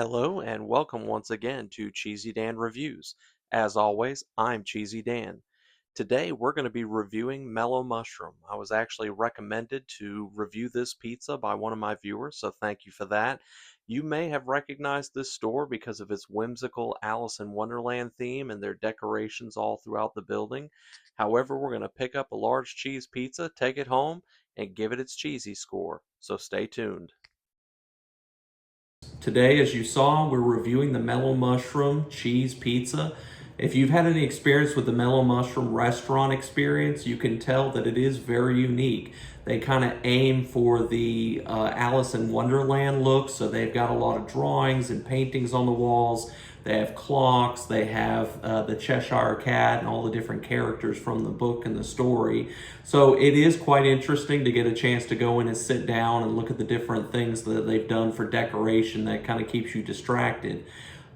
Hello and welcome once again to Cheesy Dan Reviews. As always, I'm Cheesy Dan. Today we're going to be reviewing Mellow Mushroom. I was actually recommended to review this pizza by one of my viewers, so thank you for that. You may have recognized this store because of its whimsical Alice in Wonderland theme and their decorations all throughout the building. However, we're going to pick up a large cheese pizza, take it home, and give it its cheesy score. So stay tuned. Today, as you saw, we're reviewing the Mellow Mushroom cheese pizza. If you've had any experience with the Mellow Mushroom restaurant experience, you can tell that it is very unique. They kind of aim for the Alice in Wonderland look, so they've got a lot of drawings and paintings on the walls. They have clocks, they have the Cheshire Cat and all the different characters from the book and the story. So it is quite interesting to get a chance to go in and sit down and look at the different things that they've done for decoration that kind of keeps you distracted.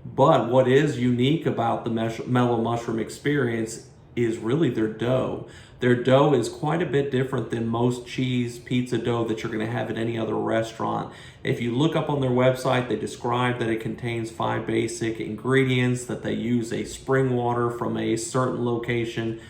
But what is unique about the Mellow Mushroom experience is really their dough. Their dough is quite a bit different than most cheese pizza dough that you're going to have at any other restaurant. If you look up on their website, they describe that it contains 5 basic ingredients, that they use a spring water from a certain location.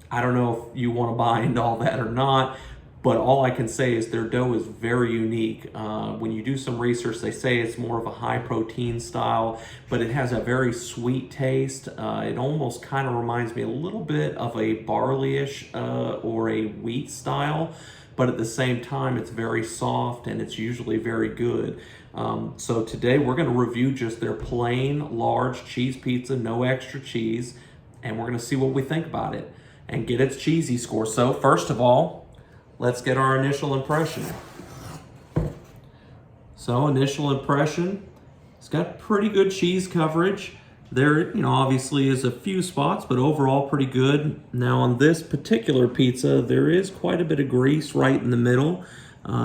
I don't know if you want to buy into all that or not, but all I can say is their dough is very unique. When you do some research, they say it's more of a high protein style, but it has a very sweet taste. It almost kind of reminds me a little bit of a barley-ish or a wheat style, but at the same time, it's very soft and it's usually very good. So today we're going to review just their plain large cheese pizza, no extra cheese, and we're going to see what we think about it and get its cheesy score. So first of all, let's get our initial impression. So initial impression, it's got pretty good cheese coverage. There, obviously is a few spots, but overall pretty good. Now on this particular pizza, there is quite a bit of grease right in the middle.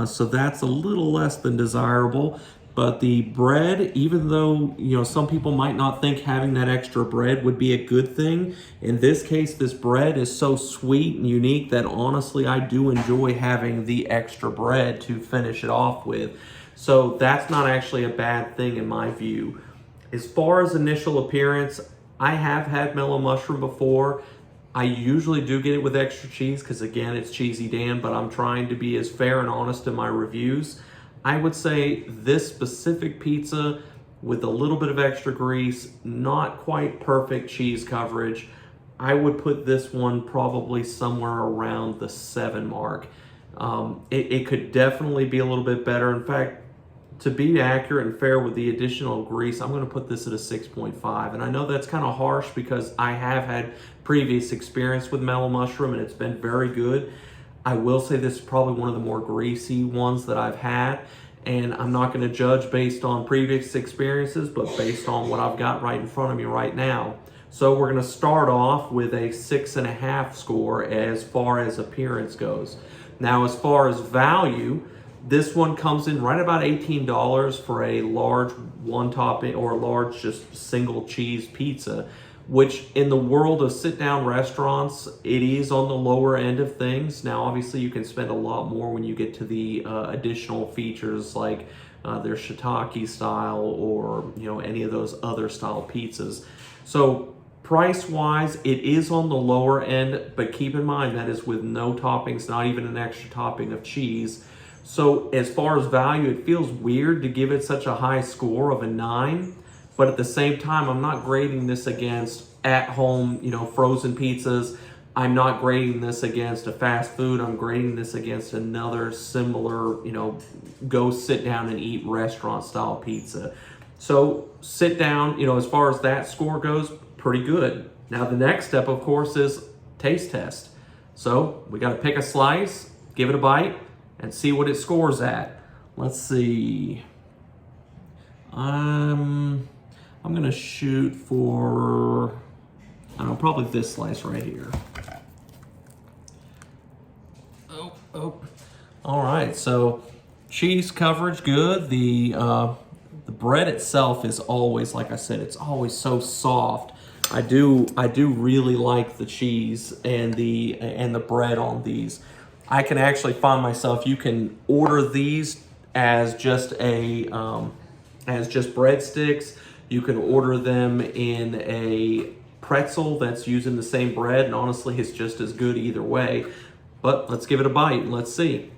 So that's a little less than desirable. But the bread, even though, some people might not think having that extra bread would be a good thing, in this case, this bread is so sweet and unique that honestly, I do enjoy having the extra bread to finish it off with. So that's not actually a bad thing in my view. As far as initial appearance, I have had Mellow Mushroom before. I usually do get it with extra cheese because again, it's Cheesy Dan, but I'm trying to be as fair and honest in my reviews. I would say this specific pizza with a little bit of extra grease, not quite perfect cheese coverage. I would put this one probably somewhere around the 7 mark. It could definitely be a little bit better. In fact, to be accurate and fair with the additional grease, I'm going to put this at a 6.5. And I know that's kind of harsh because I have had previous experience with Mellow Mushroom and it's been very good. I will say this is probably one of the more greasy ones that I've had, and I'm not going to judge based on previous experiences, but based on what I've got right in front of me right now. So we're going to start off with a 6.5 score as far as appearance goes. Now, as far as value, this one comes in right about $18 for a large one topping or large just single cheese pizza, which in the world of sit-down restaurants, it is on the lower end of things. Now, obviously, you can spend a lot more when you get to the additional features like their shiitake style or any of those other style pizzas. So price-wise, it is on the lower end, but keep in mind that is with no toppings, not even an extra topping of cheese. So as far as value, it feels weird to give it such a high score of a 9. But at the same time, I'm not grading this against at-home, frozen pizzas. I'm not grading this against a fast food. I'm grading this against another similar, go sit down and eat restaurant-style pizza. So sit down, as far as that score goes, pretty good. Now the next step, of course, is taste test. So we got to pick a slice, give it a bite, and see what it scores at. Let's see. I'm gonna shoot for, I don't know, probably this slice right here. Oh. All right, so cheese coverage good. The bread itself is always, like I said, it's always so soft. I do really like the cheese and the bread on these. I can actually find myself, you can order these as just a as just breadsticks. You can order them in a pretzel that's using the same bread, and honestly, it's just as good either way. But let's give it a bite and let's see.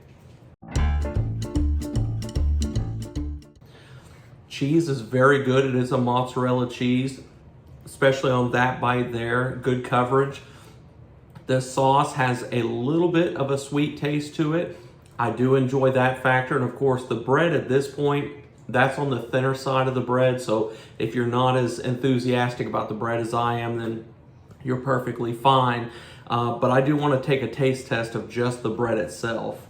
Cheese is very good. It is a mozzarella cheese, especially on that bite there. Good coverage. The sauce has a little bit of a sweet taste to it. I do enjoy that factor. And of course, the bread at this point, that's on the thinner side of the bread. So if you're not as enthusiastic about the bread as I am, then you're perfectly fine. But I do want to take a taste test of just the bread itself.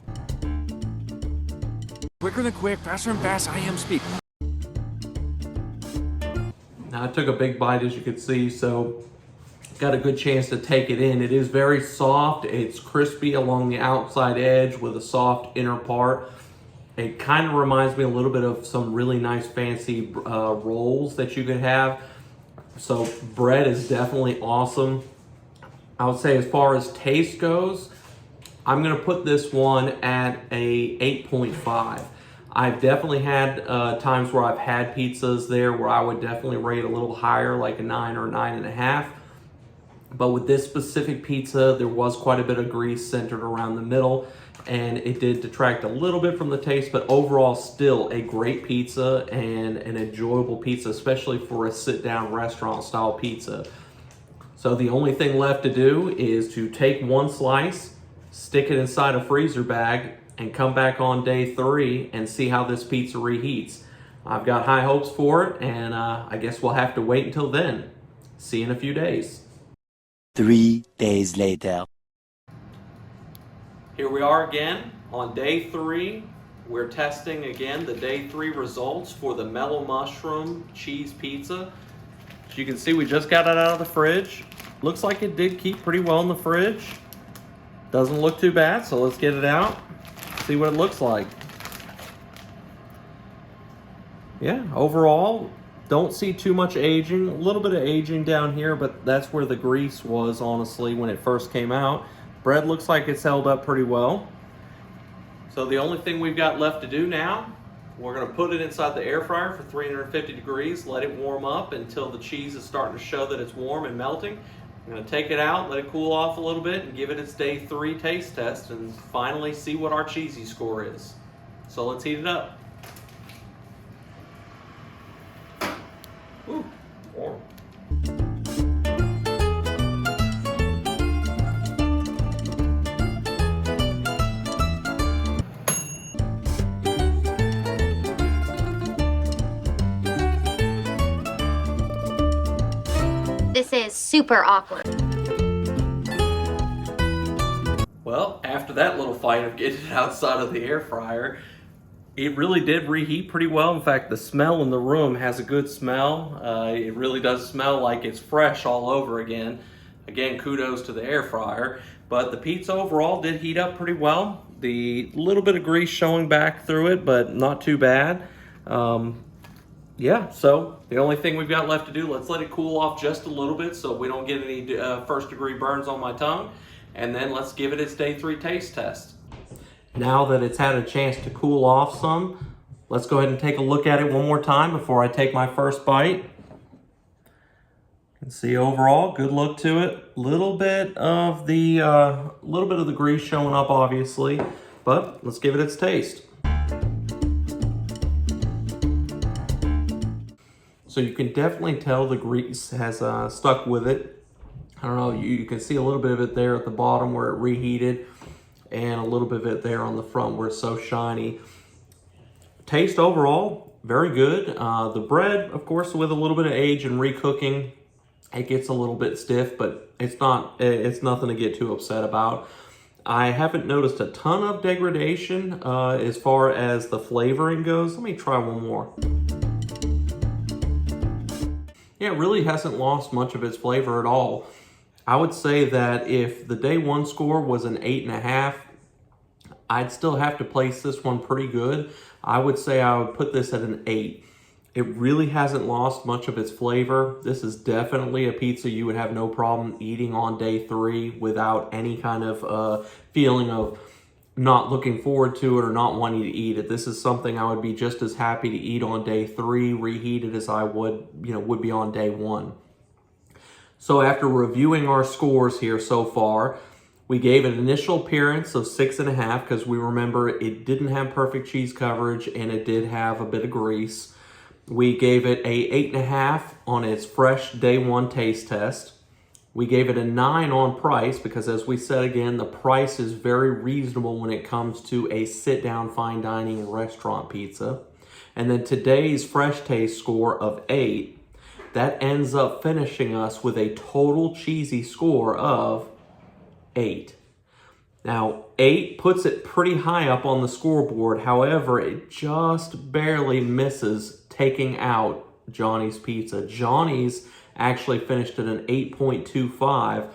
Quicker than quick, faster than fast, I am speed. Now I took a big bite, as you can see, so got a good chance to take it in. It is very soft. It's crispy along the outside edge with a soft inner part. It kind of reminds me a little bit of some really nice fancy rolls that you could have. So bread is definitely awesome. I would say as far as taste goes, I'm gonna put this one at a 8.5. I've definitely had times where I've had pizzas there where I would definitely rate a little higher, like a 9 or 9.5. But with this specific pizza, there was quite a bit of grease centered around the middle, and it did detract a little bit from the taste, but overall still a great pizza and an enjoyable pizza, especially for a sit-down restaurant style pizza. So the only thing left to do is to take one slice, stick it inside a freezer bag, and come back on day 3 and see how this pizza reheats. I've got high hopes for it, and I guess we'll have to wait until then. See you in a few days. 3 days later. Here we are again on day 3. We're testing again the day 3 results for the Mellow Mushroom cheese pizza. As you can see, we just got it out of the fridge. Looks like it did keep pretty well in the fridge. Doesn't look too bad, so let's get it out, see what it looks like. Yeah, overall, don't see too much aging. A little bit of aging down here, but that's where the grease was, honestly, when it first came out. Bread looks like it's held up pretty well. So the only thing we've got left to do now, we're gonna put it inside the air fryer for 350 degrees, let it warm up until the cheese is starting to show that it's warm and melting. I'm gonna take it out, let it cool off a little bit, and give it its day 3 taste test, and finally see what our cheesy score is. So let's heat it up. Ooh, warm. This is super awkward. Well, after that little fight of getting it outside of the air fryer, it really did reheat pretty well. In fact, the smell in the room has a good smell. It really does smell like it's fresh all over again. Again, kudos to the air fryer. But the pizza overall did heat up pretty well. The little bit of grease showing back through it, but not too bad. Yeah, so the only thing we've got left to do, let's let it cool off just a little bit so we don't get any first degree burns on my tongue. And then let's give it its day 3 taste test. Now that it's had a chance to cool off some, let's go ahead and take a look at it one more time before I take my first bite. You can see overall, good look to it. Little bit of the grease showing up, obviously, but let's give it its taste. So you can definitely tell the grease has stuck with it. I don't know, you can see a little bit of it there at the bottom where it reheated, and a little bit of it there on the front where it's so shiny. Taste overall, very good. The bread, of course, with a little bit of age and recooking, it gets a little bit stiff, but it's nothing to get too upset about. I haven't noticed a ton of degradation as far as the flavoring goes. Let me try one more. Yeah, it really hasn't lost much of its flavor at all. I would say that if the day 1 score was an 8.5, I'd still have to place this one pretty good. I would say I would put this at an 8. It really hasn't lost much of its flavor. This is definitely a pizza you would have no problem eating on day 3 without any kind of feeling of not looking forward to it or not wanting to eat it. This is something I would be just as happy to eat on day 3, reheated, as I would be on day 1. So after reviewing our scores here so far, we gave an initial appearance of 6.5 because we remember it didn't have perfect cheese coverage and it did have a bit of grease. We gave it a 8.5 on its fresh day 1 taste test. We gave it a 9 on price because, as we said again, the price is very reasonable when it comes to a sit-down fine dining restaurant pizza. And then today's fresh taste score of 8, that ends up finishing us with a total cheesy score of 8. Now, 8 puts it pretty high up on the scoreboard. However, it just barely misses taking out Johnny's Pizza. Johnny's actually finished at an 8.25.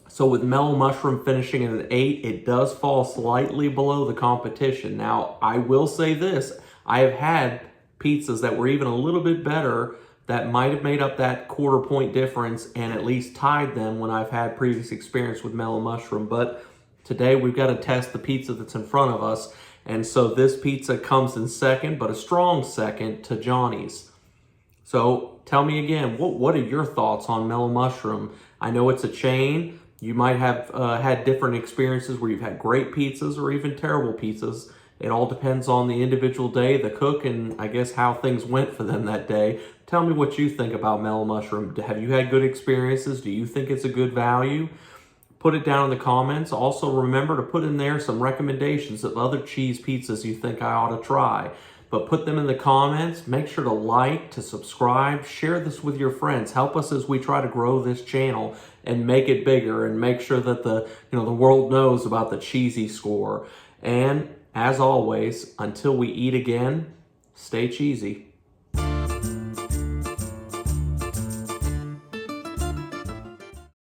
So with Mellow Mushroom finishing at an 8, it does fall slightly below the competition. Now, I will say this. I have had pizzas that were even a little bit better that might have made up that quarter point difference and at least tied them when I've had previous experience with Mellow Mushroom. But today we've got to test the pizza that's in front of us. And so this pizza comes in second, but a strong second to Johnny's. So tell me again, what are your thoughts on Mellow Mushroom? I know it's a chain. You might have had different experiences where you've had great pizzas or even terrible pizzas. It all depends on the individual day, the cook, and I guess how things went for them that day. Tell me what you think about Mellow Mushroom. Have you had good experiences? Do you think it's a good value? Put it down in the comments. Also, remember to put in there some recommendations of other cheese pizzas you think I ought to try. But put them in the comments. Make sure to like, to subscribe, share this with your friends. Help us as we try to grow this channel and make it bigger and make sure that the world knows about the cheesy score. And as always, until we eat again, stay cheesy.